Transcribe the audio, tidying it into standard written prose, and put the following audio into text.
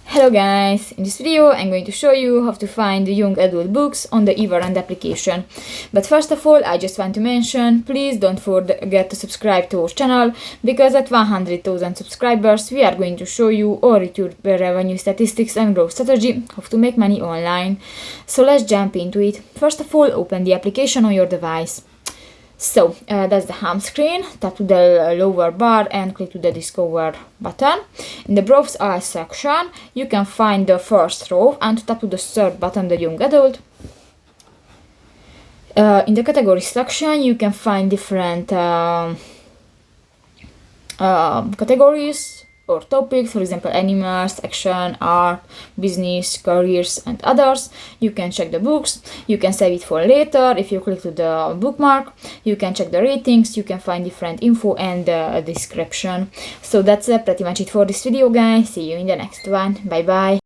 Hello guys, in this video I'm going to show you how to find the young adult books on the Everand application. But first of all, I just want to mention, please don't forget to subscribe to our channel, because at 100,000 subscribers we are going to show you our YouTube revenue statistics and growth strategy, how to make money online. So let's jump into it. First of all, open the application on your device. So that's the home screen. Tap to the lower bar and click to the Discover button. In the Browse All section, you can find the first row and tap to the third button, the Young Adult. In the Category section, you can find different categories or topics, for example, animals, action, art, business, careers, and others. You can check the books, you can save it for later if you click to the bookmark, you can check the ratings, you can find different info and a description. So that's pretty much it for this video, guys. See you in the next one. Bye bye.